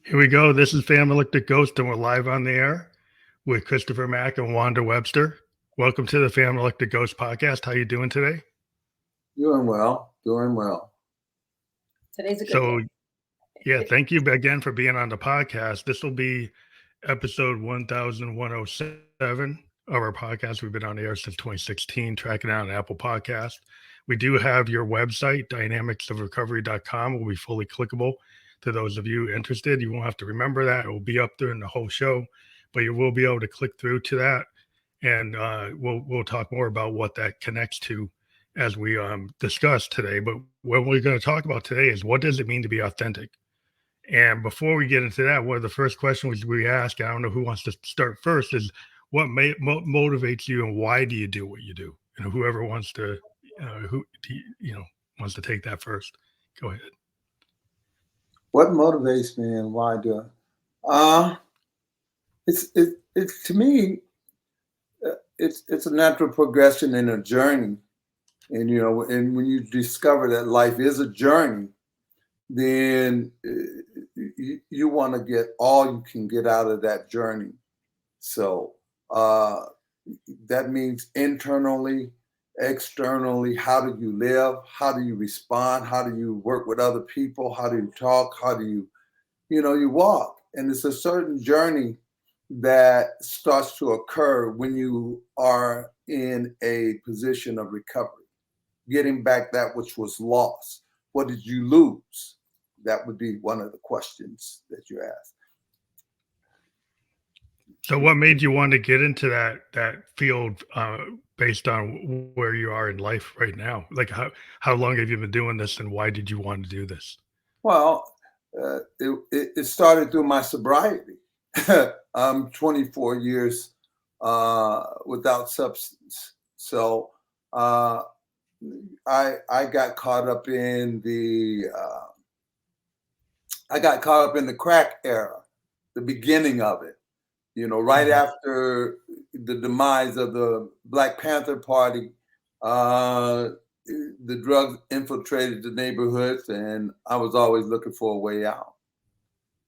Here we go. This is Family Look the Ghost, and we're live on the air with Christopher Mack and Wanda Webster. Welcome to the Family Look the Ghost podcast. How you doing today? Doing well, doing well. Today's a good So, day. yeah, thank you again for being on the podcast. This will be episode 1107 of our podcast. We've been on the air since 2016, tracking out an Apple podcast. We do have your website, dynamicsofrecovery.com, will be fully clickable to those of you interested. You won't have to remember that. It will be up during the whole show, but you will be able to click through to that. And we'll talk more about what that connects to as we discuss today. But what we're going to talk about today is, what does it mean to be authentic? And before we get into that, one of the first questions we ask, I don't know who wants to start first, is what motivates you and why do you do what you do? And whoever wants to, wants to take that first, go ahead. What motivates me and why do I? It's to me, it's a natural progression in a journey, and and when you discover that life is a journey, then you want to get all you can get out of that journey. So that means internally, externally. How do you live? How do you respond? How do you work with other people? How do you talk? How do you walk? And it's a certain journey that starts to occur when you are in a position of recovery, getting back that which was lost. What did you lose? That would be one of the questions that you ask. So what made you want to get into that field based on where you are in life right now? Like how long have you been doing this, and why did you want to do this? Well, it started through my sobriety. I'm 24 years without substance. So I got caught up in the crack era, the beginning of it. Right after the demise of the Black Panther Party, the drugs infiltrated the neighborhoods, and I was always looking for a way out.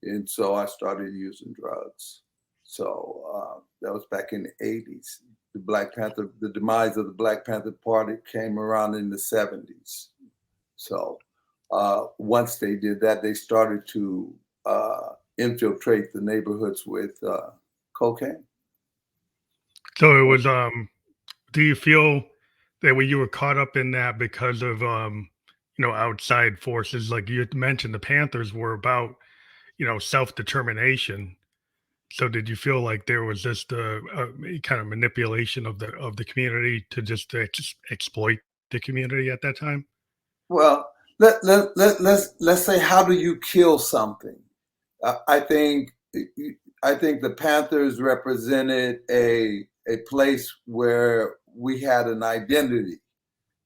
And so I started using drugs. So that was back in the 80s. The demise of the Black Panther Party came around in the 70s. So once they did that, they started to infiltrate the neighborhoods with cocaine. So it was do you feel that when you were caught up in that because of outside forces, like you had mentioned, the Panthers were about self-determination? So did you feel like there was just a kind of manipulation of the community to just exploit the community at that time? Well, let's say, how do you kill something? I think the Panthers represented a place where we had an identity.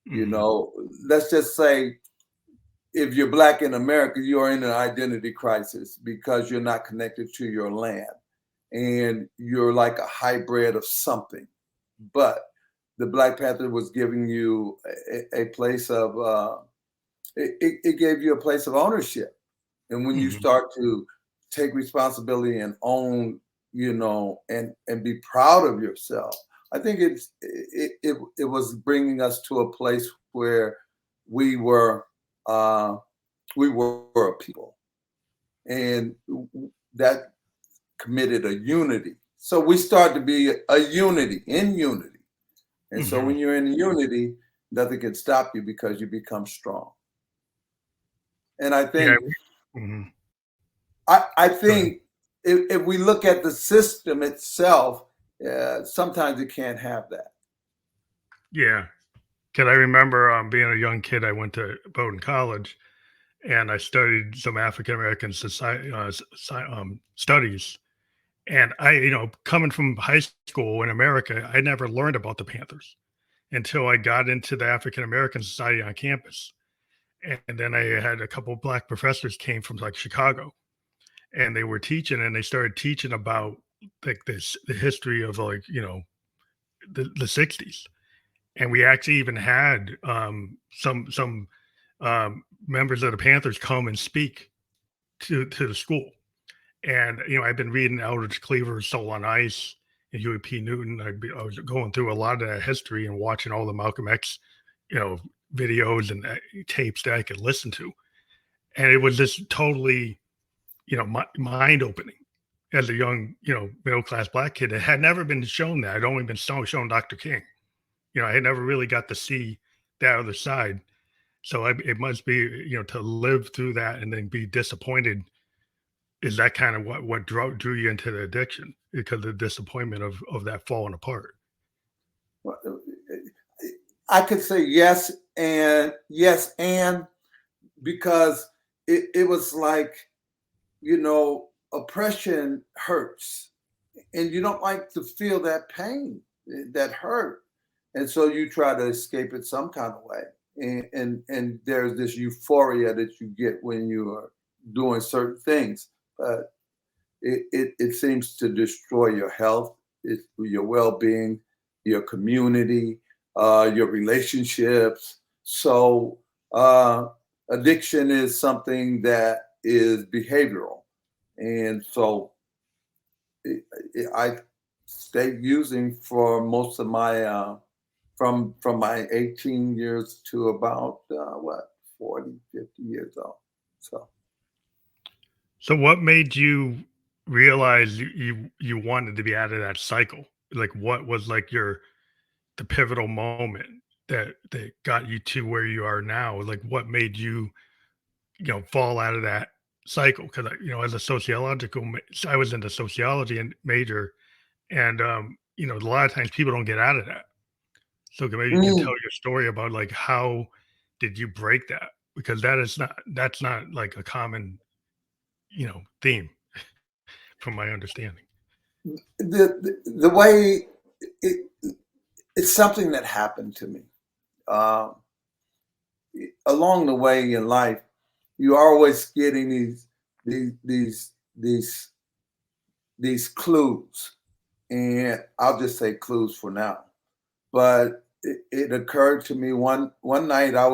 Let's just say, if you're Black in America, you're in an identity crisis because you're not connected to your land, and you're like a hybrid of something. But the Black Panther was giving you a place of it gave you a place of ownership. And when you start to take responsibility and own, and be proud of yourself, I think it was bringing us to a place where we were a people, and that committed a unity. So we start to be a unity in unity. And so when you're in unity, nothing can stop you because you become strong. And I think, I think if we look at the system itself, sometimes it can't have that. Yeah. Because I remember being a young kid, I went to Bowdoin College, and I studied some African American society studies. And I, coming from high school in America, I never learned about the Panthers until I got into the African American Society on campus. And then I had a couple of Black professors came from like Chicago, and they were teaching, and they started teaching about like the history of the 60s. And we actually even had some members of the Panthers come and speak to the school. And, I've been reading Eldridge Cleaver's Soul on Ice and Huey P. Newton. I was going through a lot of that history and watching all the Malcolm X, you know, videos and tapes that I could listen to. And it was just totally, mind opening as a young, middle class black kid. It had never been shown that. I'd only been shown Dr. King. I had never really got to see that other side. So it must be, to live through that and then be disappointed. Is that kind of what drew you into the addiction, because of the disappointment of that falling apart? Well, I could say yes, and because it was like, oppression hurts, and you don't like to feel that pain, that hurt, and so you try to escape it some kind of way. And there's this euphoria that you get when you are doing certain things, but it seems to destroy your health, your well-being, your community, your relationships. So addiction is something that is behavioral, and so I stayed using for most of my from my 18 years to about 40, 50 years old. So what made you realize you wanted to be out of that cycle? Like, what was like the pivotal moment that got you to where you are now? Like, what made you, fall out of that cycle? Because as a I was into sociology and major, and a lot of times people don't get out of that. So maybe you can tell Mm. your story about, like, how did you break that? Because that's not like a common, theme from my understanding. The way it, it's something that happened to me. Um, Along the way in life, you are always getting these these these these clues, and I'll just say clues for now. But it occurred to me one night. I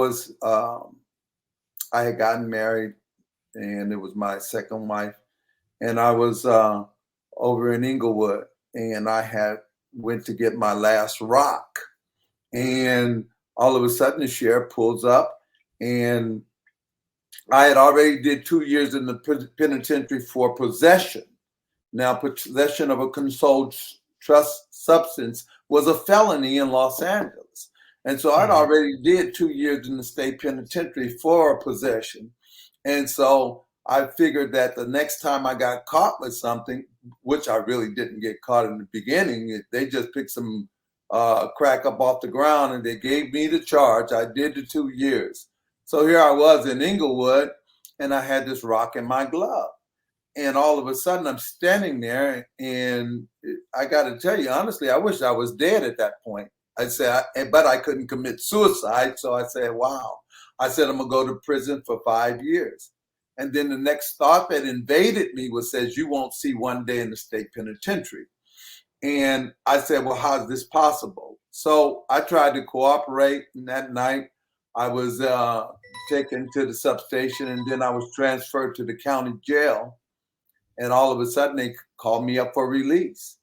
had gotten married, and it was my second wife, and I was over in Inglewood, and I had went to get my last rock, and all of a sudden the sheriff pulls up, and I had already did 2 years in the penitentiary for possession. Now, possession of a controlled trust substance was a felony in Los Angeles. And so I'd Mhm. already did 2 years in the state penitentiary for possession. And so I figured that the next time I got caught with something, which I really didn't get caught in the beginning, they just picked some crack up off the ground and they gave me the charge. I did the 2 years. So here I was in Inglewood, and I had this rock in my glove. And all of a sudden, I'm standing there, and I got to tell you, honestly, I wish I was dead at that point. I said, but I couldn't commit suicide. So I said, wow. I said, I'm going to go to prison for 5 years. And then the next thought that invaded me was, says, you won't see one day in the state penitentiary. And I said, well, how is this possible? So I tried to cooperate. And that night, I was taken to the substation, and then I was transferred to the county jail. And all of a sudden, they called me up for release.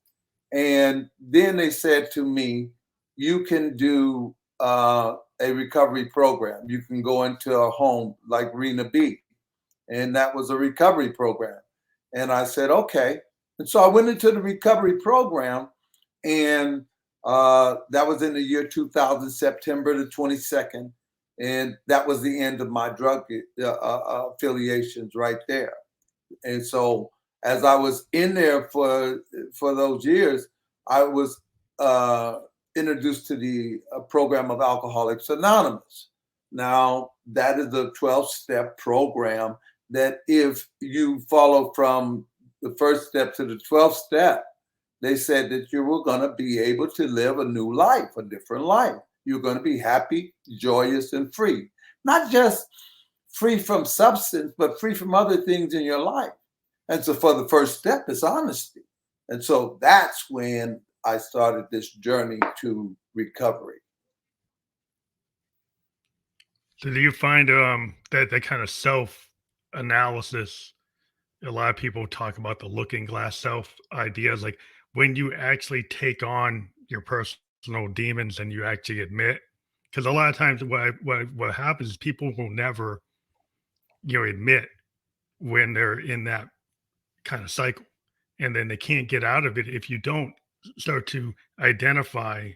And then they said to me, you can do a recovery program. You can go into a home like Rena B. And that was a recovery program. And I said, okay. And so I went into the recovery program, and that was in the year 2000, September the 22nd. And that was the end of my drug affiliations right there. And so as I was in there for those years, I was introduced to the program of Alcoholics Anonymous. Now, that is a 12-step program that if you follow from the first step to the 12th step, they said that you were going to be able to live a new life, a different life. You're going to be happy, joyous, and free. Not just free from substance, but free from other things in your life. And so for the first step is honesty. And so that's when I started this journey to recovery. So do you find that kind of self analysis a lot of people talk about the looking glass self ideas, like when you actually take on your personal demons and you actually admit, because a lot of times what happens is people will never, admit when they're in that kind of cycle, and then they can't get out of it if you don't start to identify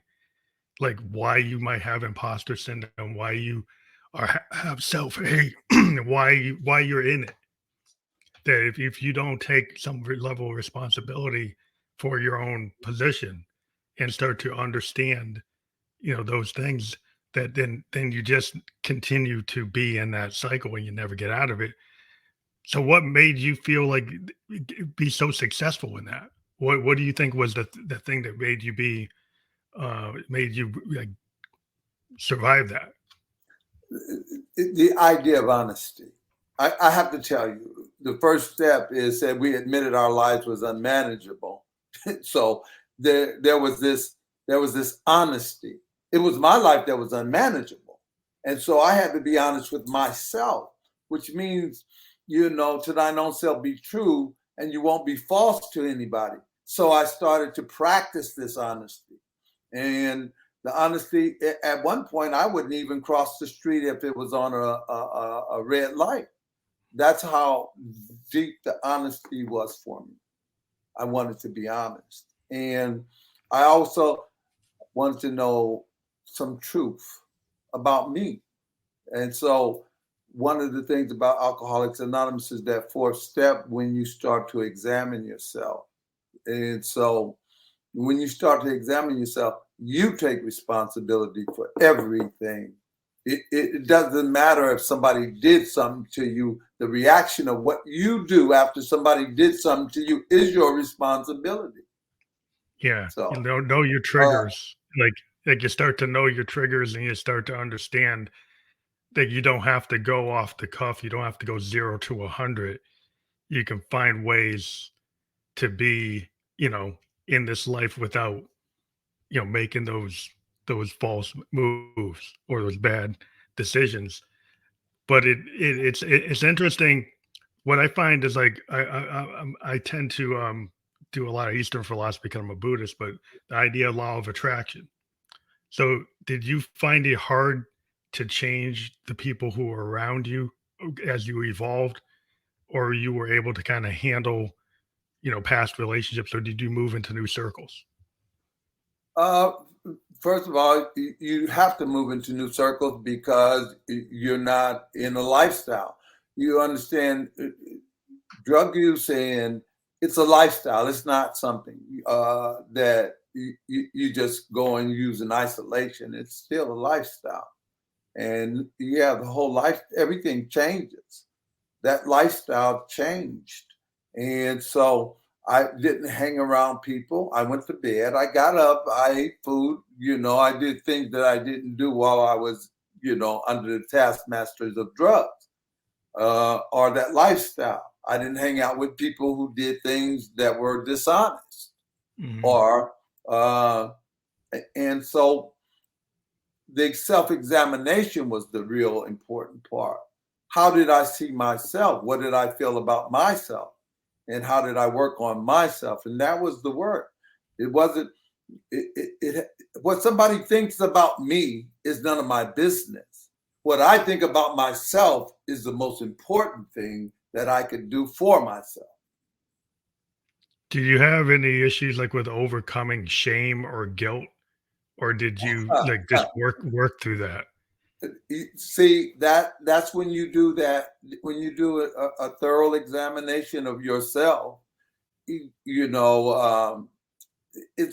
like why you might have imposter syndrome, why you have self hate, why you're in it. That if you don't take some level of responsibility for your own position and start to understand, those things, that then you just continue to be in that cycle and you never get out of it. So what made you feel like be so successful in that? What do you think was the thing that made you like survive that? The idea of honesty. I have to tell you, the first step is that we admitted our lives was unmanageable. So there was this honesty. It was my life that was unmanageable, and so I had to be honest with myself, which means, to thine own self be true, and you won't be false to anybody. So I started to practice this honesty, and the honesty. At one point, I wouldn't even cross the street if it was on a red light. That's how deep the honesty was for me. I wanted to be honest. And I also wanted to know some truth about me. And so one of the things about Alcoholics Anonymous is that fourth step when you start to examine yourself. And so when you start to examine yourself, you take responsibility for everything. It doesn't matter if somebody did something to you. The reaction of what you do after somebody did something to you is your responsibility. Yeah, So know your triggers. Like you start to know your triggers, and you start to understand that you don't have to go off the cuff. You don't have to go 0 to 100. You can find ways to be, in this life without, making those false moves or those bad decisions. But it's interesting. What I find is like I tend to do a lot of Eastern philosophy because I'm a Buddhist, but the idea of law of attraction. So did you find it hard to change the people who were around you as you evolved, or you were able to kind of handle, past relationships, or did you move into new circles? uh, first of all, you have to move into new circles because you're not in a lifestyle. You understand drug use, and it's a lifestyle. It's not something that you just go and use in isolation. It's still a lifestyle. And yeah, the whole life, everything changes. That lifestyle changed. And so I didn't hang around people. I went to bed. I got up. I ate food. I did things that I didn't do while I was, under the taskmasters of drugs or that lifestyle. I didn't hang out with people who did things that were dishonest or, and so the self-examination was the real important part. How did I see myself? What did I feel about myself? And how did I work on myself? And that was the work. It wasn't, what somebody thinks about me is none of my business. What I think about myself is the most important thing that I could do for myself. Do you have any issues like with overcoming shame or guilt, or did you like just work through that? See, that's when you do that, when you do a thorough examination of yourself, it's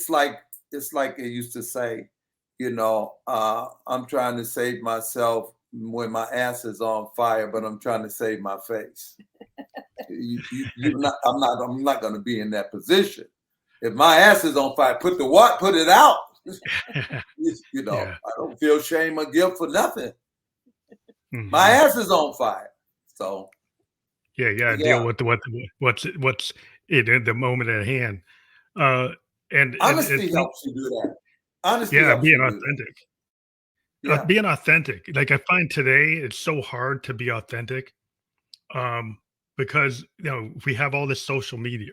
like it used to say, I'm trying to save myself when my ass is on fire, but I'm trying to save my face. I'm not going to be in that position. If my ass is on fire, put it out. Yeah. I don't feel shame or guilt for nothing. Mhm. My ass is on fire. So Yeah. Deal with what's in the moment at hand. And honesty think, helps you do that. Honesty yeah, helps being you do that. authentic. Yeah. Being authentic. Like I find today it's so hard to be authentic. Um, because we have all this social media,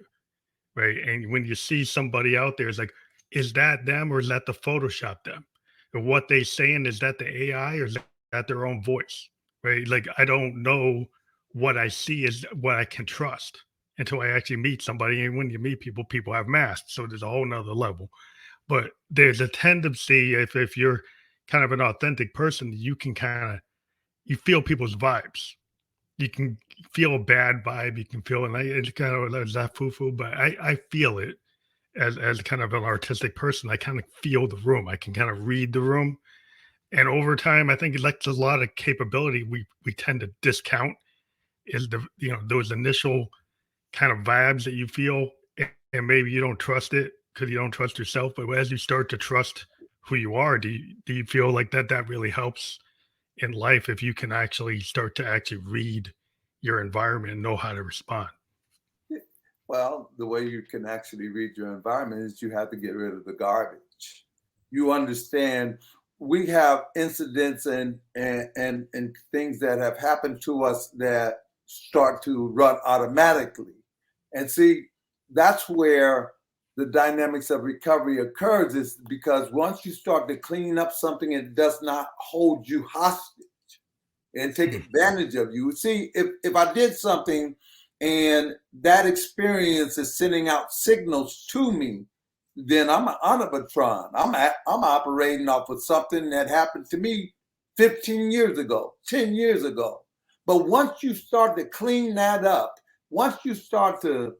right? And when you see somebody out there, it's like, is that them or is that the Photoshop them? And what they saying, is that the AI or is that their own voice, right? Like, I don't know what I see is what I can trust until I actually meet somebody. And when you meet people, people have masks, so there's a whole nother level. But there's a tendency, if you're kind of an authentic person, you can kind of you feel people's vibes. You can feel a bad vibe. You can feel, and it's kind of, is that foo foo? But I feel it as kind of an artistic person. I kind of feel the room. I can kind of read the room. And over time, I think like there's a lot of capability we tend to discount is those initial kind of vibes that you feel, and maybe you don't trust it because you don't trust yourself. But as you start to trust who you are, do you feel like that really helps in life if you can actually start to actually read your environment and know how to respond? Well, the way you can actually read your environment is you have to get rid of the garbage. You understand we have incidents and things that have happened to us that start to run automatically. And see, that's where the dynamics of recovery occurs, is because once you start to clean up something, it does not hold you hostage and take advantage of you. See, if I did something and that experience is sending out signals to me, then I'm an automatron. I'm operating off of something that happened to me 15 years ago, 10 years ago. But once you start to clean that up, once you start to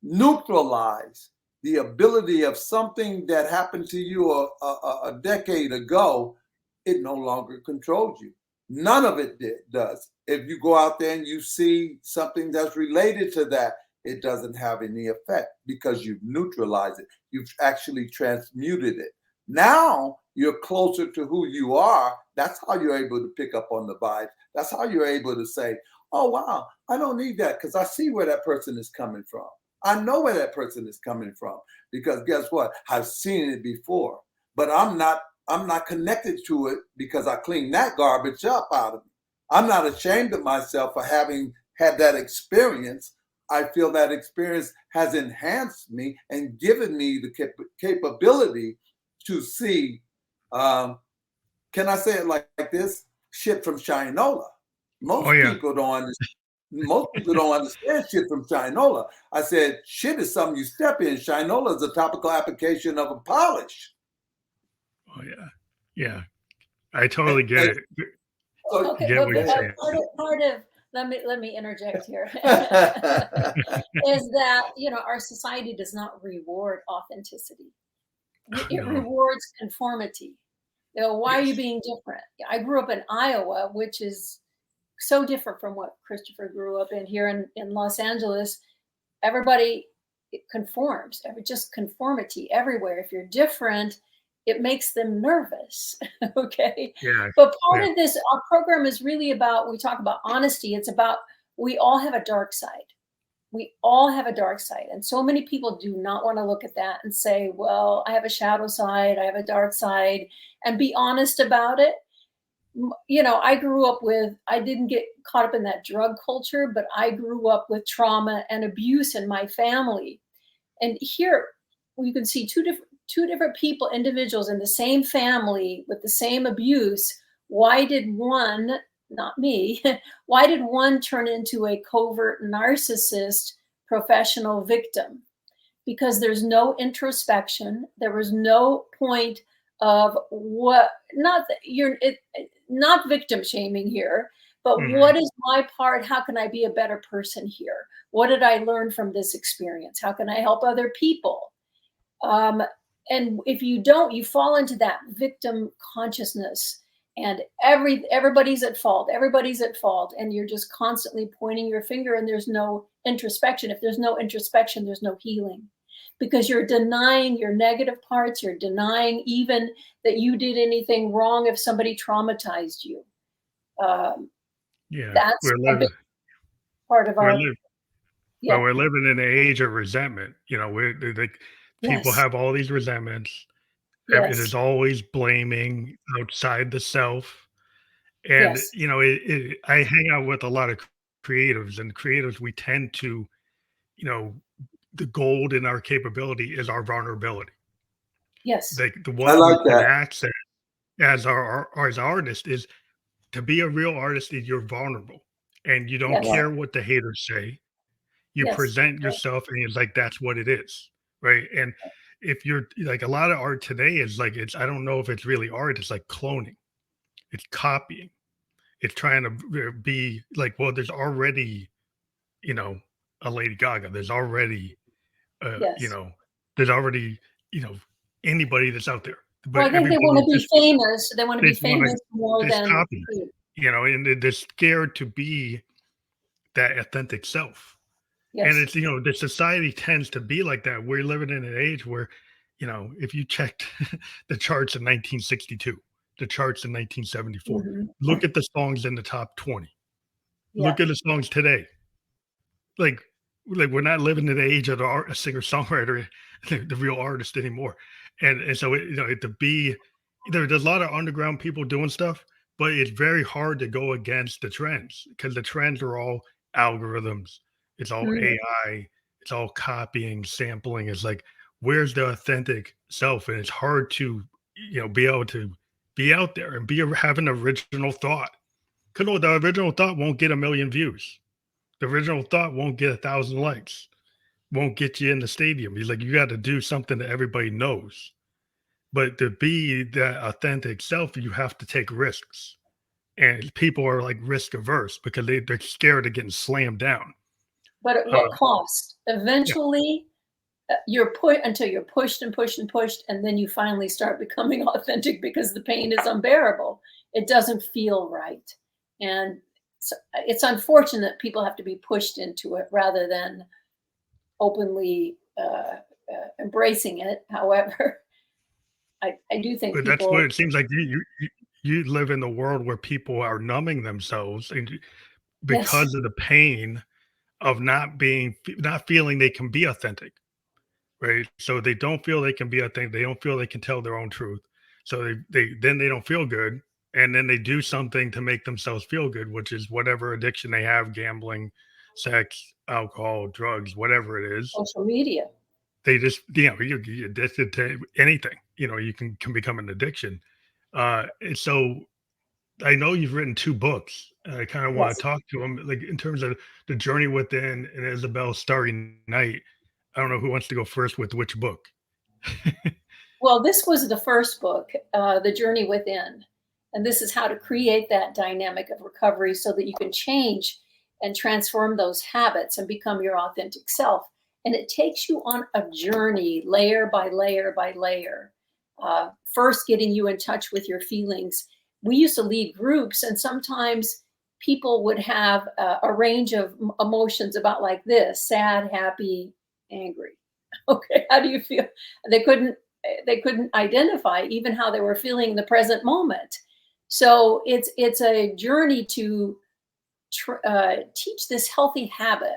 neutralize the ability of something that happened to you a decade ago, it no longer controls you. None of it does. If you go out there and you see something that's related to that, it doesn't have any effect because you've neutralized it. You've actually transmuted it. Now you're closer to who you are. That's how you're able to pick up on the vibes. That's how you're able to say, oh, wow, I don't need that because I see where that person is coming from. I know where that person is coming from because guess what? I've seen it before, but I'm not connected to it because I cleaned that garbage up out of me. I'm not ashamed of myself for having had that experience. I feel that experience has enhanced me and given me the capability to see, can I say it like this? Shit from Shinola. Oh yeah. Most people don't understand shit from Shinola. I said, shit is something you step in. Shinola is a topical application of a polish. Oh yeah. Yeah. I totally get it. Okay, Get well, what you're saying. part of let me interject here is that our society does not reward authenticity. It No. rewards conformity. Why are you Yes. being different? I grew up in Iowa, which is so different from what Christopher grew up in here in Los Angeles. Everybody conforms, just conformity everywhere. If you're different, it makes them nervous. Okay. Yeah. But part Yeah. of this, our program is really about, we talk about honesty. It's about, we all have a dark side. We all have a dark side. And so many people do not want to look at that and say, well, I have a shadow side, I have a dark side, and be honest about it. I didn't get caught up in that drug culture, but I grew up with trauma and abuse in my family. And here you can see two different people, individuals in the same family with the same abuse. Why did one, not me, why did one turn into a covert narcissist professional victim? Because there's no introspection. There was no point of not victim shaming here, but what is my part? How can I be a better person here? What did I learn from this experience? How can I help other people? And if you don't, you fall into that victim consciousness, and everybody's at fault. Everybody's at fault, and you're just constantly pointing your finger, and there's no introspection. If there's no introspection, there's no healing, because you're denying your negative parts. You're denying even that you did anything wrong if somebody traumatized you. Yeah. That's a big part of We're our. living. Yeah. Well, we're living in an age of resentment. People Yes. have all these resentments. It Yes. is always blaming outside the self. And, Yes. I hang out with a lot of creatives, and creatives, we tend to, you know, the gold in our capability is our vulnerability. Yes. Like the I what we like can that. access as our as artists is to be a real artist is you're vulnerable and you don't Yes. Right. care what the haters say. You Yes. present yourself and it's like that's what it is, right? And if you're like a lot of art today is like it's I don't know if it's really art, it's like cloning, it's copying, it's trying to be like, well, there's already, you know, a Lady Gaga, there's already you Yes. know, there's already, you know, anybody that's out there. Well, But I think they want everybody to be just famous. They want to they be just want to famous more just than copy it, you know, and they're scared to be that authentic self. And yes. it's, you know, the society tends to be like that. We're living in an age where, you know, if you checked the charts in 1962, the charts in 1974, Hmm. look at the songs in the top 20. Yeah. Look at the songs today. Like, like we're not living in the age of the art, a singer songwriter, the real artist anymore. And so you know to be there's a lot of underground people doing stuff, but it's very hard to go against the trends because the trends are all algorithms. It's all Mhm. AI. It's all copying, sampling. It's like where's the authentic self, and it's hard to you know be able to be out there and have an original thought. Because the original thought won't get a million views. The original thought won't get 1,000 likes, won't get you in the stadium. He's like, you got to do something that everybody knows. But to be that authentic self, you have to take risks. And people are like risk averse because they're scared of getting slammed down. But at what Uh, cost? yeah, Eventually, you're put until you're pushed and pushed and pushed, and then you finally start becoming authentic because the pain is unbearable. It doesn't feel right, and so it's unfortunate people have to be pushed into it rather than openly embracing it. However, I do think but that's what people. it seems like you live in the world where people are numbing themselves and Yes. because of the pain of not feeling they can be authentic. Right? So they don't feel they can be authentic. They don't feel they can tell their own truth. So they don't feel good, and then they do something to make themselves feel good, which is whatever addiction they have: gambling, sex, alcohol, drugs, whatever it is. Social media. They just you know you're addicted to anything. You know you can become an addiction. And so I know you've written two books. I kind of want to Yes. talk to them, like in terms of the journey within and Isabel Starry Night. I don't know who wants to go first with which book. Well, this was the first book, The Journey Within. And this is how to create that dynamic of recovery so that you can change and transform those habits and become your authentic self. And it takes you on a journey, layer by layer by layer. First, getting you in touch with your feelings. We used to lead groups, and sometimes people would have a range of emotions about like this: sad, happy, angry. Okay, how do you feel? They couldn't they couldn't identify even how they were feeling in the present moment. So it's a journey to teach this healthy habit,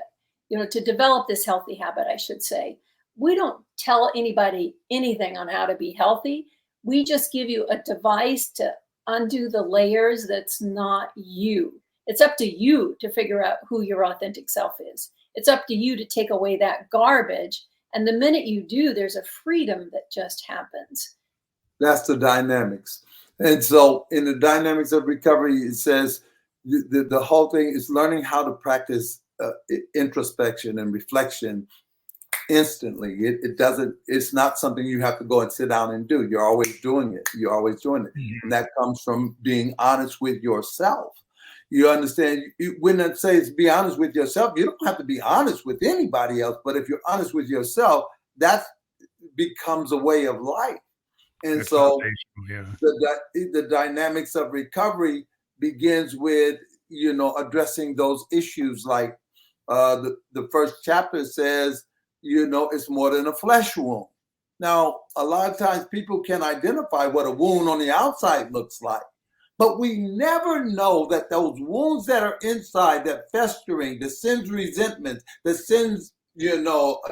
to develop this healthy habit, I should say. We don't tell anybody anything on how to be healthy. We just give you a device to undo the layers that's not you. It's up to you to figure out who your authentic self is. It's up to you to take away that garbage. And the minute you do, there's a freedom that just happens. That's the dynamics. And so in the dynamics of recovery, it says the whole thing is learning how to practice introspection and reflection instantly. It doesn't, it's not something you have to go and sit down and do. You're always doing it. You're always doing it. Mhm. And that comes from being honest with yourself. You understand? When it says be honest with yourself, you don't have to be honest with anybody else. But if you're honest with yourself, that becomes a way of life. And That's so foundational, yeah. the dynamics of recovery begins with addressing those issues like the first chapter says it's more than a flesh wound. Now a lot of times people can identify what a wound on the outside looks like, but we never know that those wounds that are inside, that festering, that sends resentment, that sends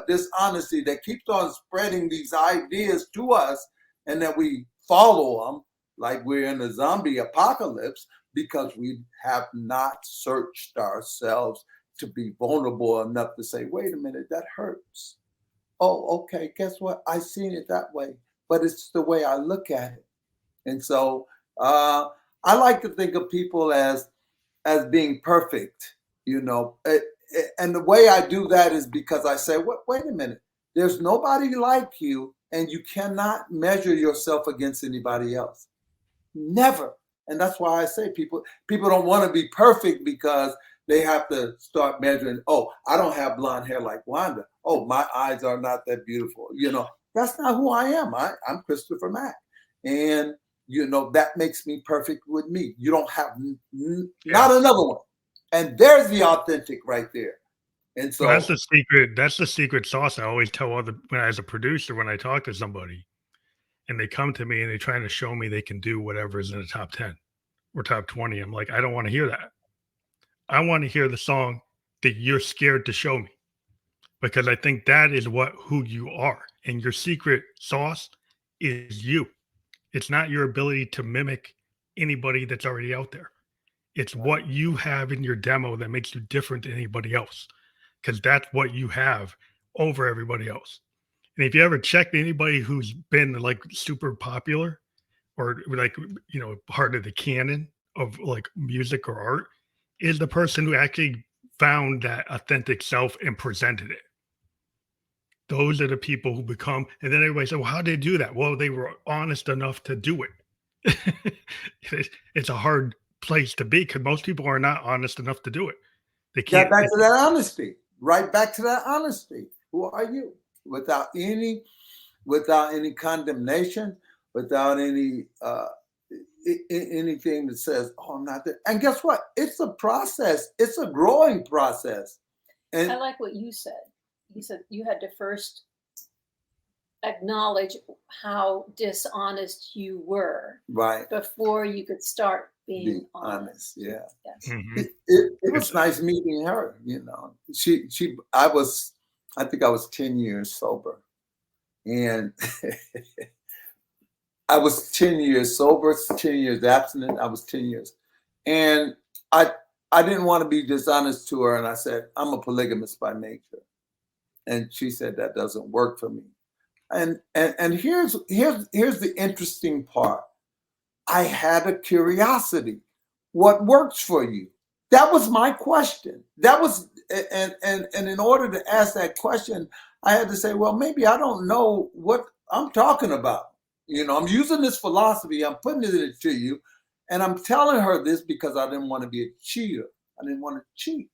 dishonesty, that keeps on spreading these ideas to us, and that we follow them like we're in a zombie apocalypse. because we have not searched ourselves to be vulnerable enough to say, wait a minute, that hurts. Oh, okay, guess what? I seen it that way, but it's the way I look at it. And so I like to think of people as being perfect, you know. And the way I do that is because I say, wait a minute, there's nobody like you, and you cannot measure yourself against anybody else. Never. And that's why I say people don't want to be perfect because they have to start measuring, oh, I don't have blonde hair like Wanda. Oh, my eyes are not that beautiful. You know, that's not who I am. I'm Christopher Mack. And, you know, that makes me perfect with me. You don't have not another one. And there's the authentic right there. And so well, that's the secret. That's the secret sauce. I always tell as a producer, when I talk to somebody and they come to me and they're trying to show me they can do whatever is in the top 10 or top 20. I'm like, I don't want to hear that. I want to hear the song that you're scared to show me, because I think that is who you are. And your secret sauce is you. It's not your ability to mimic anybody that's already out there. It's what you have in your demo that makes you different than anybody else, because that's what you have over everybody else. And if you ever checked anybody who's been like super popular or like, you know, part of the canon of like music or art, is the person who actually found that authentic self and presented it. Those are the people who become, and then everybody said, well, how did they do that? Well, they were honest enough to do it. It's a hard place to be because most people are not honest enough to do it. They can't. Back to that honesty, right back to that honesty. Who are you? Without any condemnation, without any anything that says, oh, I'm not there. And guess what? It's a process. It's a growing process. And I like what you said. You said you had to first acknowledge how dishonest you were, right, before you could start being honest. Yeah. Yes. Mm-hmm. It was nice meeting her. You know, I think I was 10 years sober, and I was 10 years sober, 10 years abstinent. I was 10 years, and I didn't want to be dishonest to her, and I said, I'm a polygamist by nature. And she said, that doesn't work for me. And here's the interesting part. I had a curiosity. What works for you? That was my question. That was, and in order to ask that question, I had to say, well, maybe I don't know what I'm talking about. You know, I'm using this philosophy, I'm putting it to you, and I'm telling her this because I didn't want to be a cheater. I didn't want to cheat.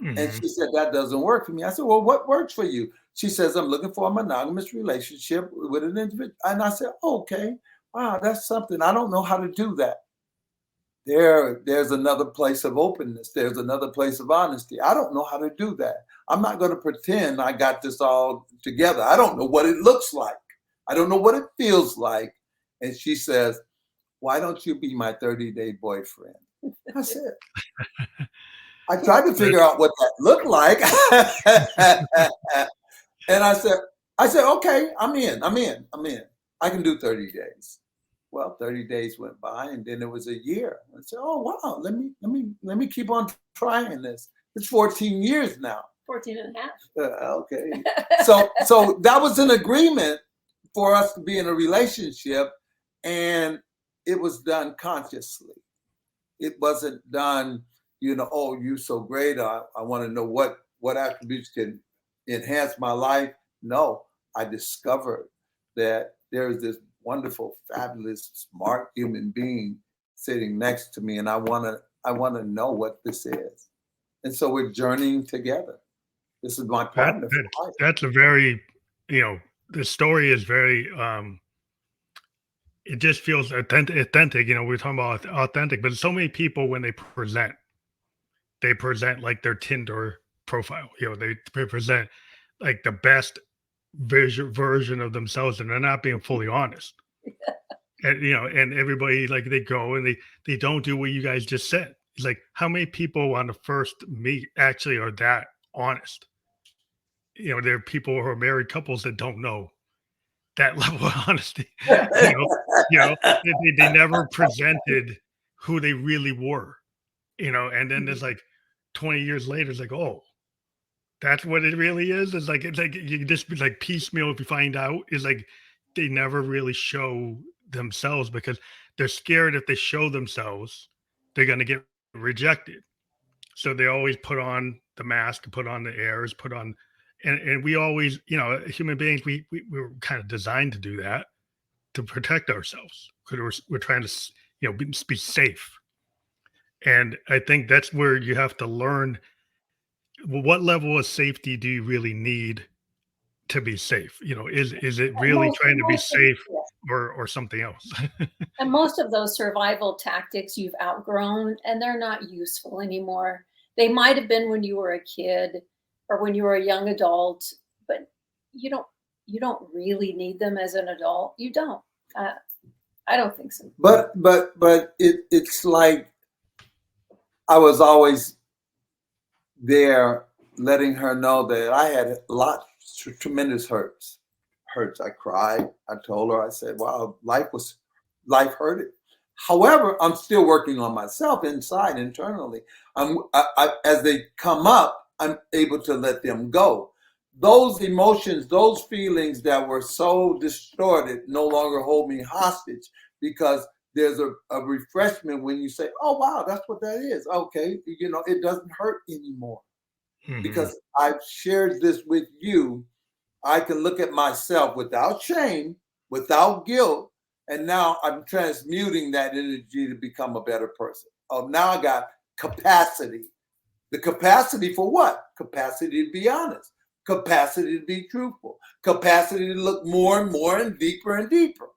Mm-hmm. And she said, that doesn't work for me. I said, well, what works for you? She says, I'm looking for a monogamous relationship with an individual. And I said, okay, wow, that's something. I don't know how to do that. There's another place of openness. There's another place of honesty. I don't know how to do that. I'm not going to pretend I got this all together. I don't know what it looks like. I don't know what it feels like. And she says, why don't you be my 30-day boyfriend? I said, I tried to figure out what that looked like. And I said, okay, I'm in. I can do 30 days. Well, 30 days went by, and then it was a year. I said, oh, wow, let me keep on trying this. It's 14 years now. 14 and a half. Okay. So that was an agreement for us to be in a relationship, and it was done consciously. It wasn't done, you know, oh, you're so great. I want to know what attributes can enhance my life. No, I discovered that there's this wonderful, fabulous, smart human being sitting next to me, and I want to know what this is. And so we're journeying together. This is my partner. That's a very, you know, the story is very, it just feels authentic. You know, we're talking about authentic, but so many people, when they present like their Tinder profile. You know, they present like the best version of themselves, and they're not being fully honest. And, you know, and everybody, like, they go and they don't do what you guys just said. It's like, how many people on the first meet actually are that honest? You know, there are people who are married couples that don't know that level of honesty. They never presented who they really were, and then there's like 20 years later, it's like, oh, that's what it really is. It's like you just be like piecemeal if you find out. Is like they never really show themselves because they're scared if they show themselves, they're gonna get rejected. So they always put on the mask, put on the airs, put on, and we always, human beings, we were kind of designed to do that to protect ourselves because we're trying to, be safe. And I think that's where you have to learn, well, what level of safety do you really need to be safe? Is it really trying to be safe or something else? And most of those survival tactics you've outgrown and they're not useful anymore. They might have been when you were a kid or when you were a young adult, but you don't really need them as an adult. You don't. I don't think so. But it's like I was always there letting her know that I had tremendous hurts. I cried. I told her, I said, wow, life hurted. However, I'm still working on myself internally. As they come up, I'm able to let them go. Those emotions, those feelings that were so distorted no longer hold me hostage because there's a refreshment when you say, oh, wow, that's what that is. Okay, it doesn't hurt anymore. Mm-hmm. Because I've shared this with you. I can look at myself without shame, without guilt, and now I'm transmuting that energy to become a better person. Oh, now I got capacity. The capacity for what? Capacity to be honest. Capacity to be truthful. Capacity to look more and more and deeper and deeper.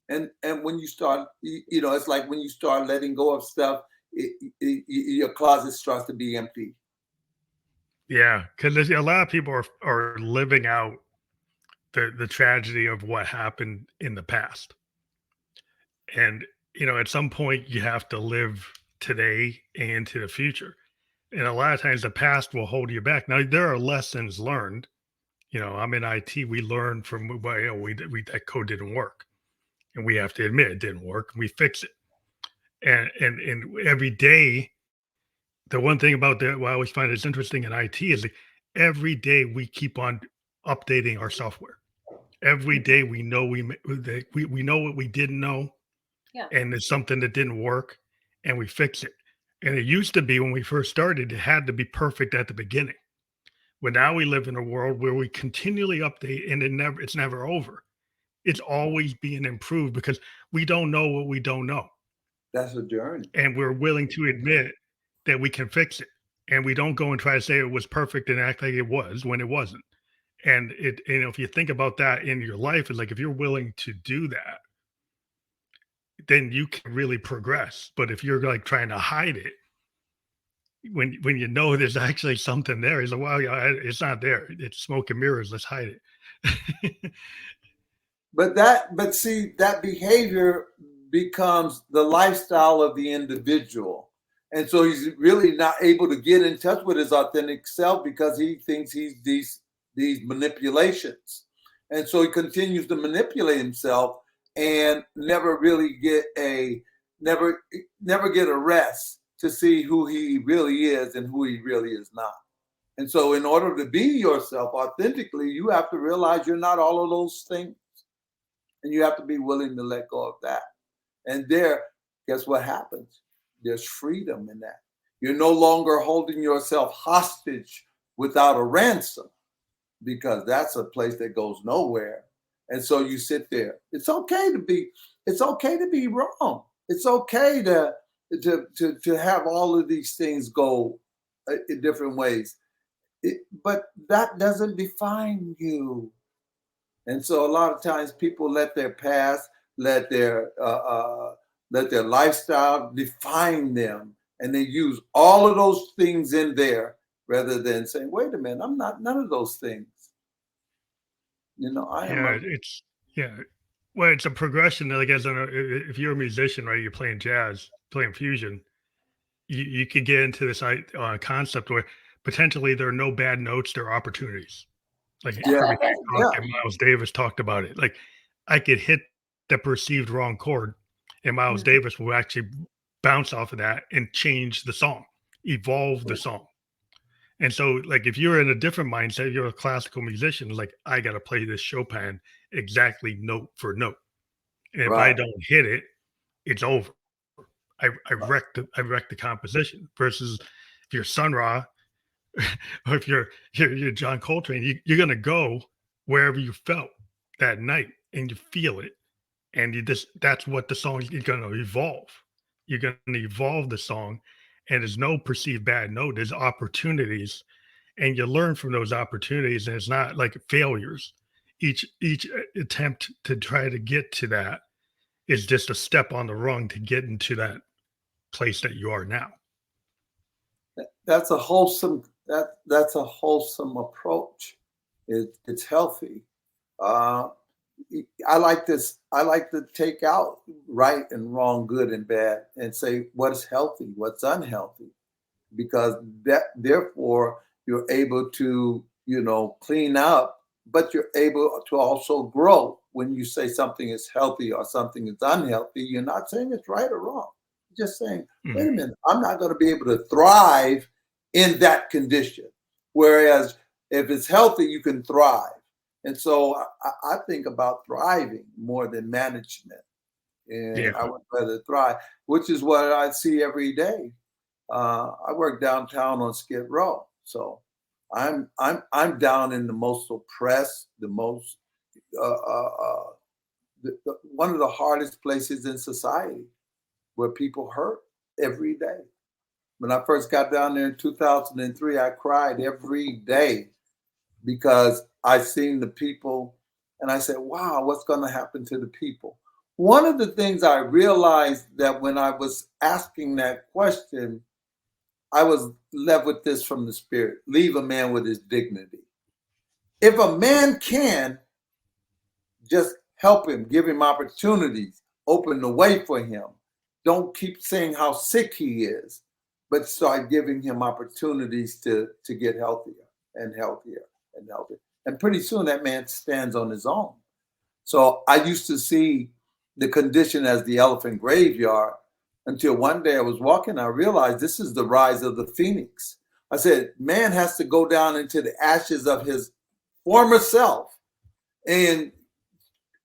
And when you start, it's like when you start letting go of stuff, your closet starts to be empty. Yeah, because a lot of people are living out the tragedy of what happened in the past. And, at some point you have to live today and into the future. And a lot of times the past will hold you back. Now, there are lessons learned. I'm in IT. We learned from, that code didn't work. And we have to admit it didn't work. And we fix it. And every day, the one thing about that, what I always find is interesting in IT is like every day we keep on updating our software. Every day we know we know what we didn't know, and it's something that didn't work, and we fix it. And it used to be when we first started, it had to be perfect at the beginning. But now we live in a world where we continually update, and it's never over. It's always being improved because we don't know what we don't know. That's a journey, and we're willing to admit that we can fix it, and we don't go and try to say it was perfect and act like it was when it wasn't. And if you think about that in your life, it's like if you're willing to do that, then you can really progress. But if you're like trying to hide it, when you know there's actually something there, it's like, well, yeah, it's not there. It's smoke and mirrors. Let's hide it. But see, that behavior becomes the lifestyle of the individual. And so he's really not able to get in touch with his authentic self because he thinks he's these manipulations. And so he continues to manipulate himself and never really get a rest to see who he really is and who he really is not. And so in order to be yourself authentically, you have to realize you're not all of those things. And you have to be willing to let go of that. And there, guess what happens? There's freedom in that. You're no longer holding yourself hostage without a ransom, because that's a place that goes nowhere. And so you sit there. It's okay to be wrong. It's okay to have all of these things go in different ways. But that doesn't define you. And so a lot of times people let their past, let their lifestyle define them, and they use all of those things in there rather than saying, "Wait a minute, I'm not none of those things." I am. Well, it's a progression. Like if you're a musician, right, you're playing jazz, playing fusion, you could get into this concept where potentially there are no bad notes, there are opportunities. Like and Miles Davis talked about it. Like I could hit the perceived wrong chord, and Miles Davis will actually bounce off of that and change the song, evolve the song. And so, like, if you're in a different mindset, you're a classical musician, like, I got to play this Chopin exactly note for note. And if I Right. don't hit it, it's over. I wrecked the composition. Versus if you're Sun Ra or if you're John Coltrane, you're gonna go wherever you felt that night and you feel it. And that's what the song is gonna evolve. You're gonna evolve the song, and there's no perceived bad note. There's opportunities, and you learn from those opportunities, and it's not like failures. Each attempt to try to get to that is just a step on the rung to get into that place that you are now. That's a wholesome that's a wholesome approach. It's healthy. Uh, I like this. I like to take out right and wrong, good and bad, and say what's healthy, what's unhealthy, because that therefore you're able to clean up, but you're able to also grow. When you say something is healthy or something is unhealthy, you're not saying it's right or wrong. You're just saying, wait a minute, I'm not going to be able to thrive in that condition. Whereas if it's healthy, you can thrive. And so I think about thriving more than management. And Yeah. I would rather thrive, which is what I see every day. I work downtown on Skid Row. So I'm down in the most oppressed, the most one of the hardest places in society where people hurt every day. When I first got down there in 2003, I cried every day because I seen the people and I said, wow, what's going to happen to the people? One of the things I realized that when I was asking that question, I was left with this from the Spirit: leave a man with his dignity. If a man can, just help him, give him opportunities, open the way for him. Don't keep saying how sick he is, but start giving him opportunities to get healthier and healthier and healthier. And pretty soon that man stands on his own. So I used to see the condition as the elephant graveyard until one day I was walking, I realized this is the rise of the phoenix. I said, man has to go down into the ashes of his former self and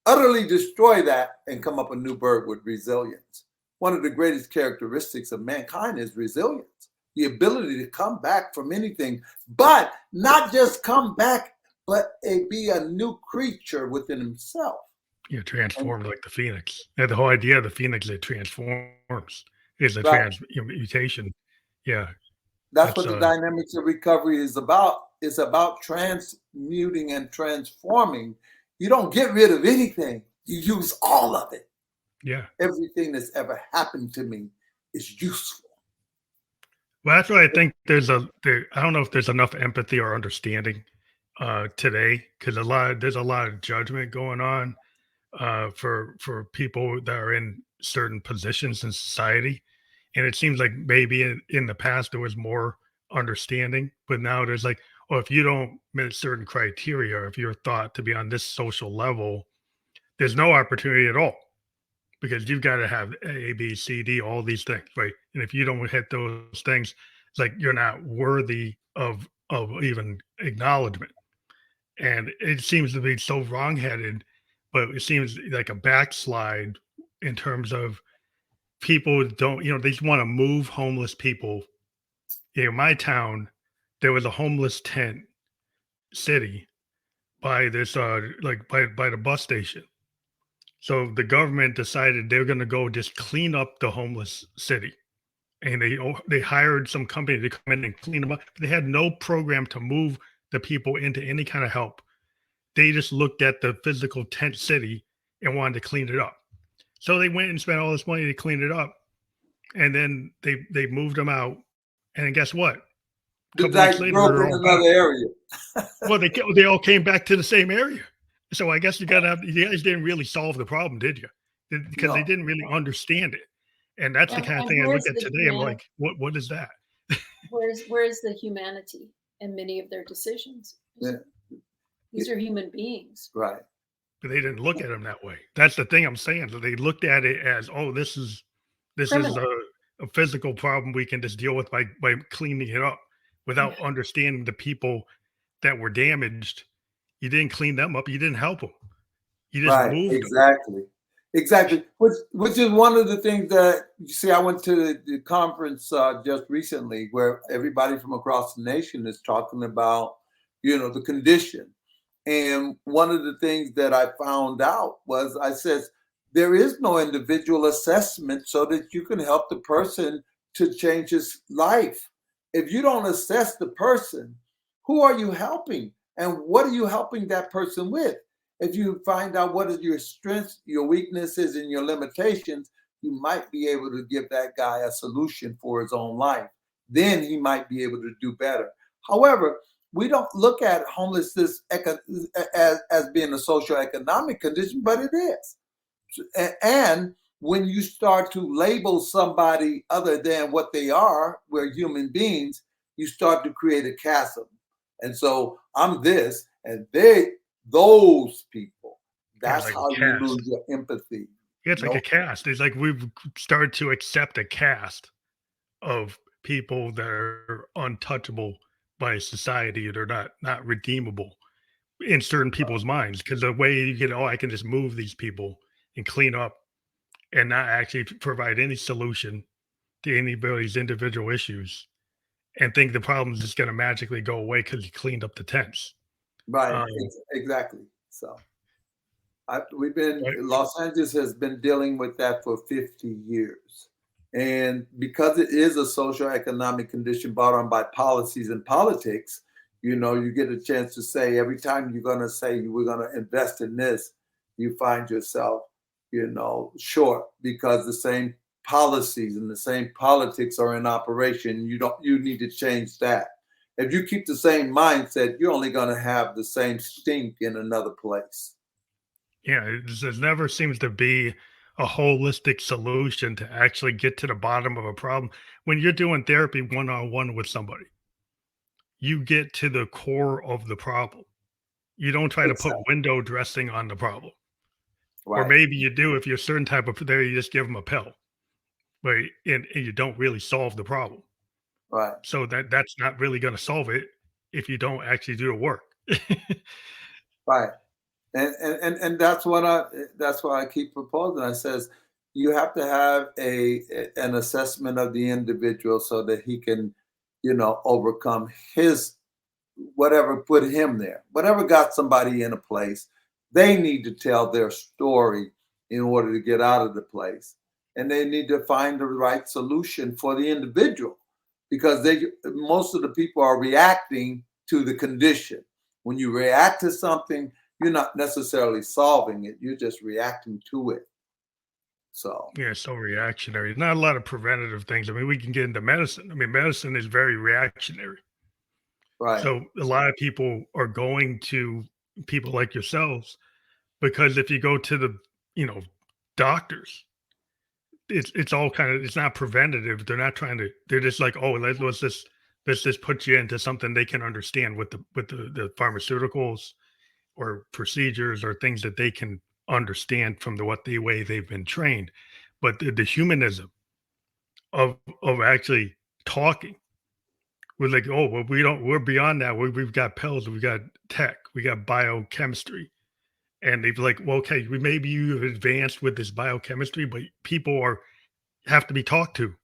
utterly destroy that and come up a new bird with resilience. One of the greatest characteristics of mankind is resilience, the ability to come back from anything, but not just come back, but be a new creature within himself. Yeah, transformed like the phoenix. And the whole idea of the phoenix that transforms is a Right. mutation. Yeah, That's that's what the dynamics of recovery is about. It's about transmuting and transforming. You don't get rid of anything. You use all of it. yeah. Everything that's ever happened to me is useful. Well, that's why I think I don't know if there's enough empathy or understanding today, because there's a lot of judgment going on for people that are in certain positions in society. And it seems like maybe in the past there was more understanding, but now there's like, oh, if you don't meet certain criteria, or if you're thought to be on this social level, there's no opportunity at all, because you've got to have A, B, C, D, all these things, right? And if you don't hit those things, it's like you're not worthy of even acknowledgement. And it seems to be so wrongheaded, but it seems like a backslide in terms of people don't, they just want to move homeless people. In my town, there was a homeless tent city by this like by the bus station. So the government decided they're going to go just clean up the homeless city, and they hired some company to come in and clean them up. They had no program to move the people into any kind of help. They just looked at the physical tent city and wanted to clean it up. So they went and spent all this money to clean it up, and then they moved them out. And guess what? A The couple weeks dice later, broke they're in all back. another area. Well, they all came back to the same area. So I guess you guys didn't really solve the problem, did you? Because they No. didn't really understand it. And that's the kind of thing I look at today. I'm like, what is that? Where's the humanity in many of their decisions? Yeah. These are human beings. Right. But they didn't look at them that way. That's the thing I'm saying. So they looked at it as, oh, this is Criminal. a physical problem we can just deal with by cleaning it up without understanding the people that were damaged. You didn't clean them up. You didn't help them. You just Right, moved them. exactly. Which is one of the things that you see. I went to the conference just recently where everybody from across the nation is talking about, the condition. And one of the things that I found out was I said, there is no individual assessment so that you can help the person to change his life. If you don't assess the person, who are you helping? And what are you helping that person with? If you find out what is your strengths, your weaknesses, and your limitations, you might be able to give that guy a solution for his own life. Then he might be able to do better. However, we don't look at homelessness as being a social economic condition, but it is. And when you start to label somebody other than what they are, we're human beings, you start to create a chasm. And so I'm this, and those people, that's like how you lose your empathy. Yeah, it's like a caste. It's like we've started to accept a caste of people that are untouchable by society. They're not redeemable in certain people's minds because the way you get, I can just move these people and clean up and not actually provide any solution to anybody's individual issues and think the problem is just going to magically go away because you cleaned up the tents. Right, exactly. So Los Angeles has been dealing with that for 50 years. And because it is a social economic condition brought on by policies and politics, you get a chance to say every time you're going to say we're going to invest in this, you find yourself, short because the same policies and the same politics are in operation. You need to change that. If you keep the same mindset, you're only going to have the same stink in another place. Yeah, there never seems to be a holistic solution to actually get to the bottom of a problem. When you're doing therapy one-on-one with somebody, you get to the core of the problem. You don't try to put window dressing on the problem. Or Right. maybe you do if you're a certain type of there, you just give them a pill, right? And you don't really solve the problem. Right. So that's not really going to solve it if you don't actually do the work. Right. And that's why I keep proposing. I says you have to have an assessment of the individual so that he can, overcome his whatever put him there, whatever got somebody in a place. They need to tell their story in order to get out of the place, and they need to find the right solution for the individual because most of the people are reacting to the condition. When you react to something, you're not necessarily solving it. You're just reacting to it. So Yeah, so reactionary. Not a lot of preventative things. I mean, we can get into medicine. I mean, medicine is very reactionary. right. So a lot of people are going to people like yourselves because if you go to the, doctors, it's all kind of it's not preventative. They're not trying to. They're just like, oh, let's just put you into something they can understand with the pharmaceuticals or procedures or things that they can understand from the way they've been trained. But the humanism of actually talking, we're like, oh, well, we're beyond that. We've got pills, we've got tech, we got biochemistry. And they've like, well, okay, maybe you've advanced with this biochemistry, but people have to be talked to,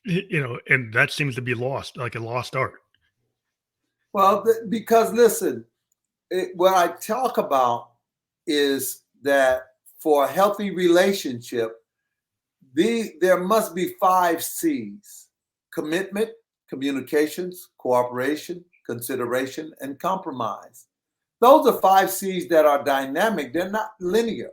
and that seems to be lost, like a lost art. Well, because listen, what I talk about is that for a healthy relationship, there must be 5 C's: commitment, communications, cooperation, consideration, and compromise. Those are 5 C's that are dynamic. They're not linear.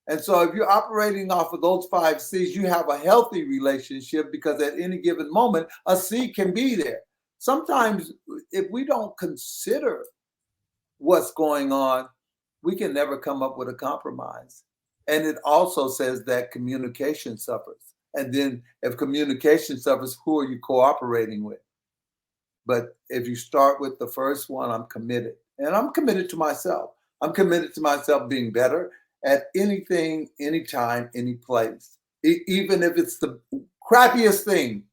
And so if you're operating off of those 5 C's, you have a healthy relationship because at any given moment, a C can be there. Sometimes if we don't consider what's going on, we can never come up with a compromise. And it also says that communication suffers. And then if communication suffers, who are you cooperating with? But if you start with the first one, I'm committed. And I'm committed to myself. I'm committed to myself being better at anything, anytime, any place. Even if it's the crappiest thing,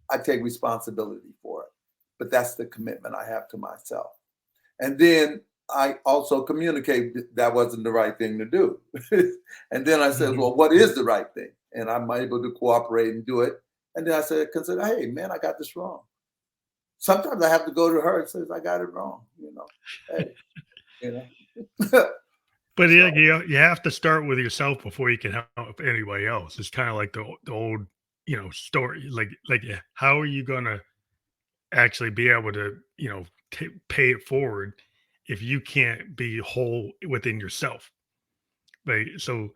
I take responsibility for it. But that's the commitment I have to myself. And then I also communicate that wasn't the right thing to do. And then I said, well, what is the right thing? And I'm able to cooperate and do it. And then I said, consider, hey, man, I got this wrong. Sometimes I have to go to her and say, I got it wrong. Hey, But so, you have to start with yourself before you can help anybody else. It's kind of like the old, story. Like, how are you going to actually be able to, pay it forward if you can't be whole within yourself? Right. So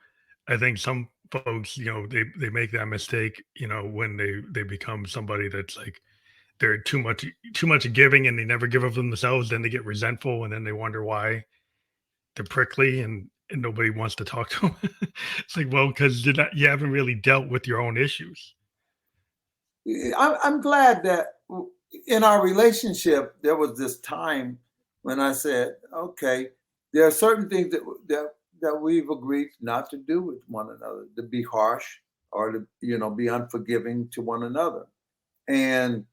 I think some folks, they make that mistake, when they become somebody that's like, they're too much giving and they never give of themselves. Then they get resentful and then they wonder why they're prickly and nobody wants to talk to them. It's like, well, because you haven't really dealt with your own issues. I'm glad that in our relationship, there was this time when I said, okay, there are certain things that we've agreed not to do with one another, to be harsh or to, be unforgiving to one another. And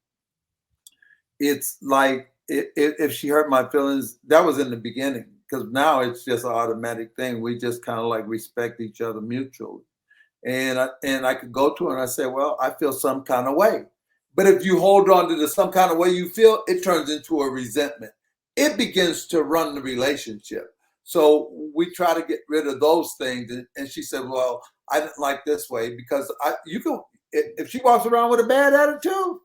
it's like, if she hurt my feelings, that was in the beginning, because now it's just an automatic thing. We just kind of like respect each other mutually. And I could go to her and I say, well, I feel some kind of way. But if you hold on to some kind of way you feel, it turns into a resentment. It begins to run the relationship. So we try to get rid of those things. And she said, well, I didn't like this way because if she walks around with a bad attitude,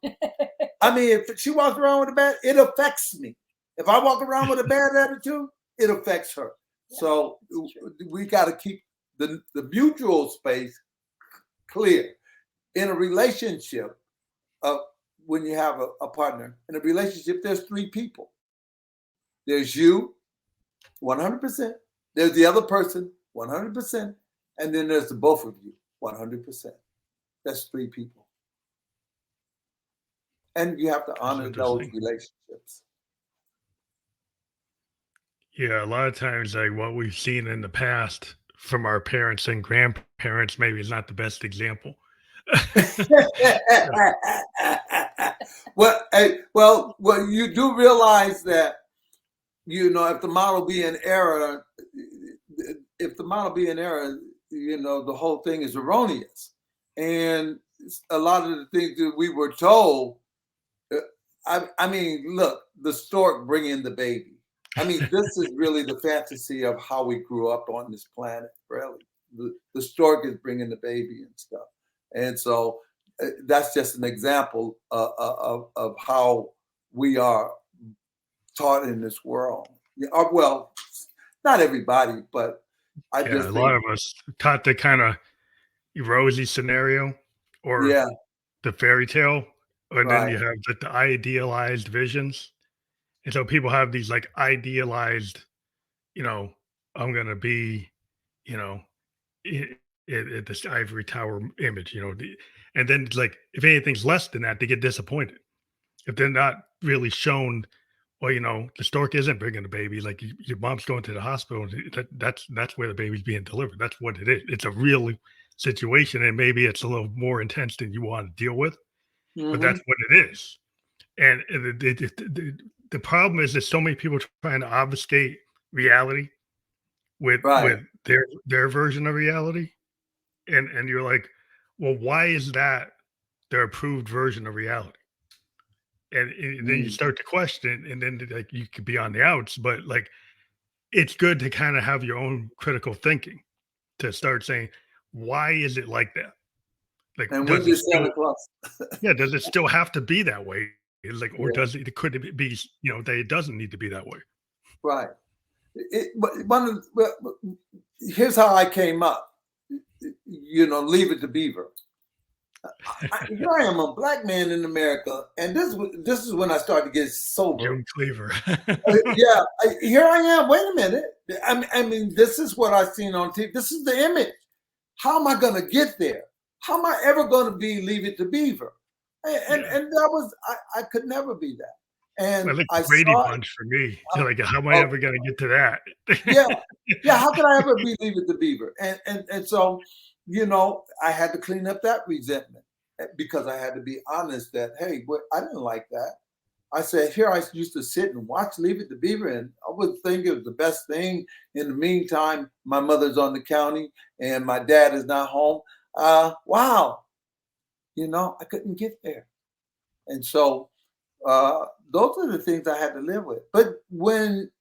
if she walks around with a bad, it affects me. If I walk around with a bad attitude, it affects her. Yeah, so we got to keep the mutual space clear. In a relationship, when you have a partner, in a relationship, there's three people. There's you, 100%. There's the other person, 100%. And then there's the both of you, 100%. That's three people. And you have to honor those relationships. Yeah, a lot of times, like what we've seen in the past from our parents and grandparents, maybe is not the best example. Well, you do realize that, if the model be an error, the whole thing is erroneous. And a lot of the things that we were told, look, the stork bringing the baby. This is really the fantasy of how we grew up on this planet, really. The stork is bringing the baby and stuff. And so that's just an example of how we are taught in this world. Well, not everybody, but a lot of us taught the kind of rosy scenario or the fairy tale, and then you have the idealized visions. And so people have these like idealized, I'm going to be, at this ivory tower image, and then like if anything's less than that, they get disappointed. If they're not really shown, well, the stork isn't bringing the baby. Like your mom's going to the hospital. That's where the baby's being delivered. That's what it is. It's a real situation, and maybe it's a little more intense than you want to deal with, but that's what it is. And the problem is that so many people trying to obfuscate reality with their version of reality. And you're like, well, why is that their approved version of reality? And then you start to question, and then like you could be on the outs, but like it's good to kind of have your own critical thinking to start saying, why is it like that? Like, and when does Santa Claus? Does it still have to be that way? Like, or could it be, that it doesn't need to be that way? Right. Here's how I came up. Leave it to Beaver. Here I am, a black man in America, and this is when I started to get sober. June Cleaver. Here I am. Wait a minute. This is what I've seen on TV. This is the image. How am I going to get there? How am I ever going to be Leave It to Beaver? And that was I could never be that. And I Brady Bunch for me. Like, how am I ever going to get to that? How could I ever be Leave It to Beaver? And so, I had to clean up that resentment. because I had to be honest that, hey, I didn't like that. I said, here I used to sit and watch Leave It to Beaver, and I would think it was the best thing. In the meantime, my mother's on the county and my dad is not home. Wow. I couldn't get there. And so those are the things I had to live with. But when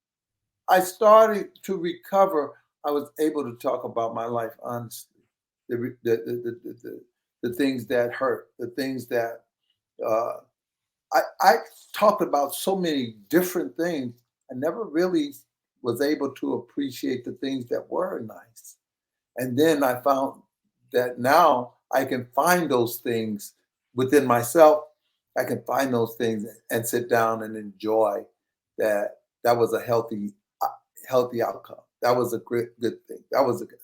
I started to recover, I was able to talk about my life honestly. The things that hurt, the things that I talked about so many different things. I never really was able to appreciate the things that were nice. And then I found that now I can find those things within myself. I can find those things and sit down and enjoy that. That was a healthy outcome. That was a good thing. That was a good.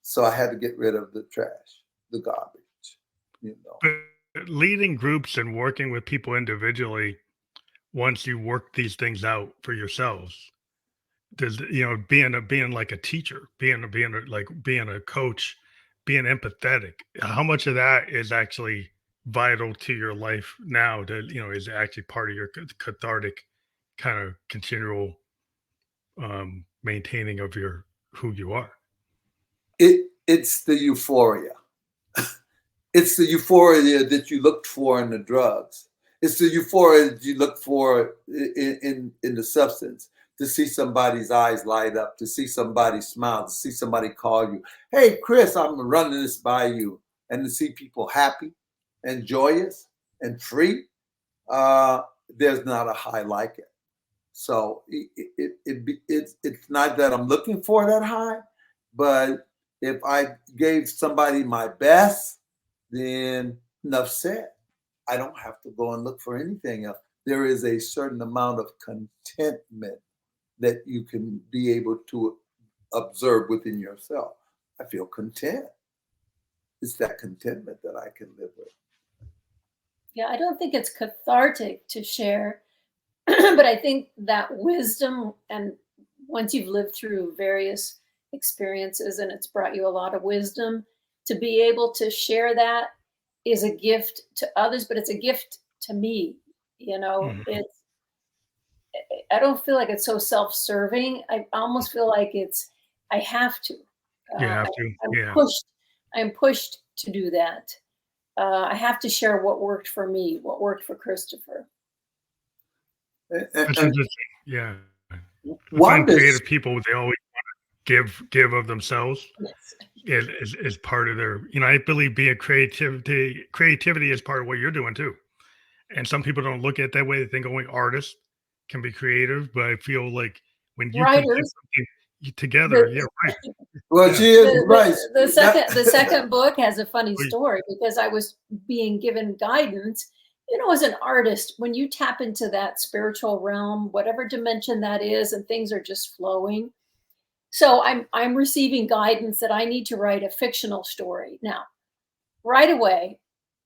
So I had to get rid of the trash, the garbage. But leading groups and working with people individually, once you work these things out for yourselves, does being like a teacher, being a coach, being empathetic, how much of that is actually vital to your life now? Is actually part of your cathartic kind of continual maintaining of who you are? It's the euphoria. It's the euphoria that you looked for in the drugs. It's the euphoria that you look for in the substance. To see somebody's eyes light up, to see somebody smile, to see somebody call you, hey, Chris, I'm running this by you. And to see people happy and joyous and free, there's not a high like it. So it's not that I'm looking for that high, but if I gave somebody my best, then enough said. I don't have to go and look for anything else. There is a certain amount of contentment that you can be able to observe within yourself. I feel content. It's that contentment that I can live with. Yeah, I don't think it's cathartic to share, but I think that wisdom, and once you've lived through various experiences and it's brought you a lot of wisdom, to be able to share that is a gift to others, but it's a gift to me. I don't feel like it's so self-serving. I almost feel like I have to. You have to. I'm pushed to do that. I have to share what worked for me, what worked for Christopher. Yeah. I find creative people, they always want to give of themselves. Yes. Is part of their, I believe creativity is part of what you're doing too. And some people don't look at it that way. They think only artists can be creative, but I feel like when you can put something together, right. Well, she is right. The second book has a funny story because I was being given guidance. As an artist, when you tap into that spiritual realm, whatever dimension that is, and things are just flowing. So I'm receiving guidance that I need to write a fictional story. Now, right away,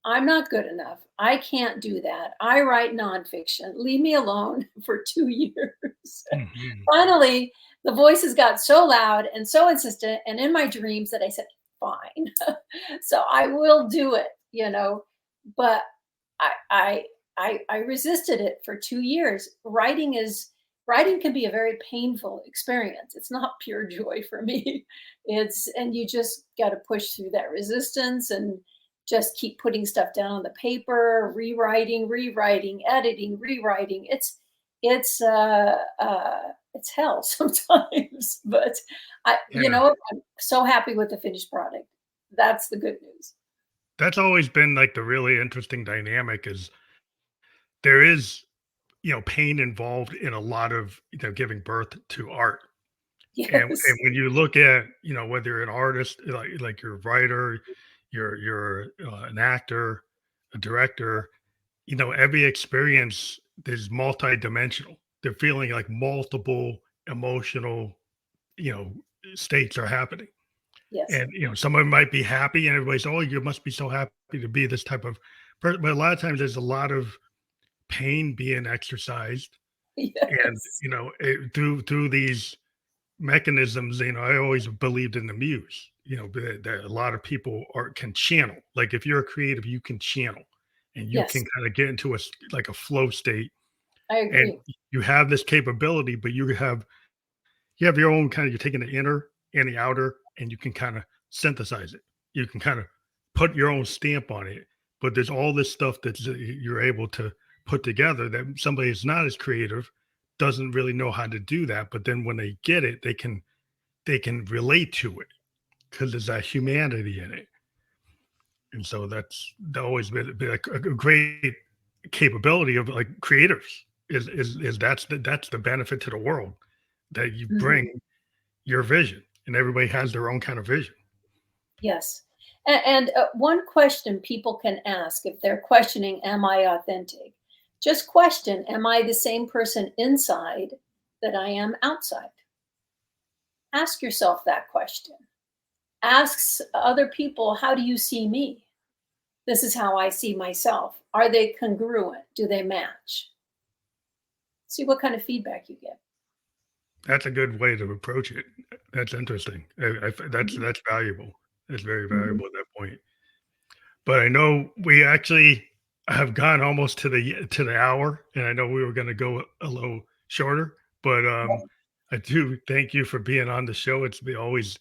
I'm not good enough. I can't do that. I write nonfiction. Leave me alone for 2 years. Mm-hmm. Finally, the voices got so loud and so insistent, and in my dreams, that I said, fine. So I will do it, but I resisted it for 2 years. Writing can be a very painful experience. It's not pure joy for me. And you just got to push through that resistance and just keep putting stuff down on the paper, rewriting, editing, rewriting. It's hell sometimes, but I'm so happy with the finished product. That's the good news. That's always been like the really interesting dynamic is there is, pain involved in a lot of, giving birth to art. Yes. And when you look at, whether you're an artist, like you're a writer, you're an actor, a director, every experience is multi-dimensional. They're feeling like multiple emotional, states are happening. Yes. And someone might be happy and everybody's, oh, you must be so happy to be this type of person. But a lot of times there's a lot of pain being exercised. Yes. And, through these mechanisms, I always believed in the muse. that a lot of people can channel. Like if you're a creative, you can channel, and you can Yes, kind of get into like a flow state, I and agree. you have this capability, but you have your own kind of, you're taking the inner and the outer, and you can kind of synthesize it. You can kind of put your own stamp on it. But there's all this stuff that you're able to put together that somebody who's not as creative doesn't really know how to do that. But then when they get it, they can relate to it because there's that humanity in it. And so that's always been a great capability of like creators is that's the benefit to the world, that you Mhm. bring your vision, and everybody has their own kind of vision. Yes. And one question people can ask if they're questioning, am I authentic? Just question, am I the same person inside that I am outside? Ask yourself that question. Ask other people, how do you see me? This is how I see myself. Are they congruent? Do they match? See what kind of feedback you get. That's a good way to approach it. That's interesting. That's Mhm. that's valuable. That's very Mhm. valuable at that point. But I know we actually have gone almost to the hour, and I know we were going to go a little shorter. But I do thank you for being on the show. It's always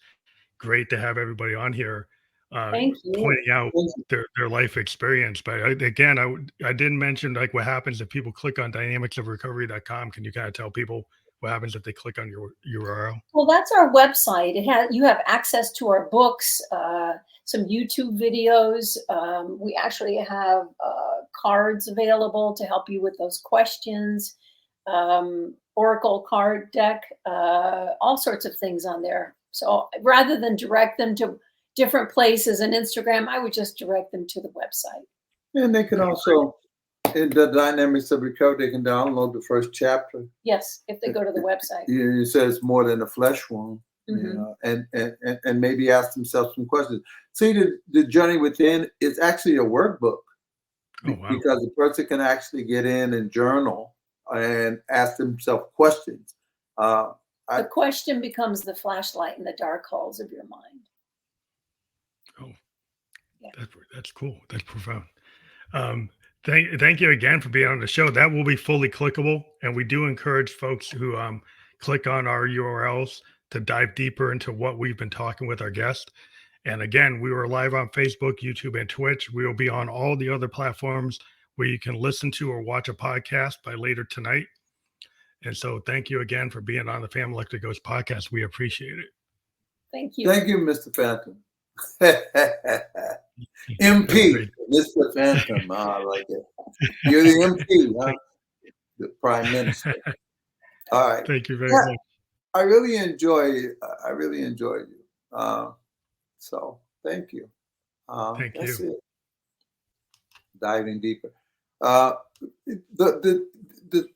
great to have everybody on here, uh, Thank you. pointing out their life experience. But again, I didn't mention like what happens if people click on dynamicsofrecovery.com. Can you kind of tell people what happens if they click on your URL? Well, that's our website. You have access to our books, some YouTube videos. We actually have cards available to help you with those questions. Oracle card deck, all sorts of things on there. So rather than direct them to different places and Instagram, I would just direct them to the website. And they can also, in the Dynamics of Recovery, they can download the first chapter. Yes, if they go to the website. It says more than a flesh wound, Mhm. and maybe ask themselves some questions. See, the journey within is actually a workbook Oh wow! because the person can actually get in and journal and ask themselves questions. Uh, I, The question becomes the flashlight in the dark holes of your mind. Oh, Yeah. that's cool. That's profound. Um, thank you again for being on the show. That will be fully clickable, and we do encourage folks who click on our URLs to dive deeper into what we've been talking with our guest. And again, we were live on Facebook, YouTube, and Twitch. We will be on all the other platforms where you can listen to or watch a podcast by later tonight. And so, thank you again for being on the Family Electric Ghost podcast. We appreciate it. Thank you. Thank you, Mr. Phantom. Have a MP, great. Mr. Phantom. I like it. You're the MP, huh? The Prime Minister. All right. Thank you very Yeah, much. I really enjoyed you. So thank you. Thank That's you. it. Diving deeper. Uh, the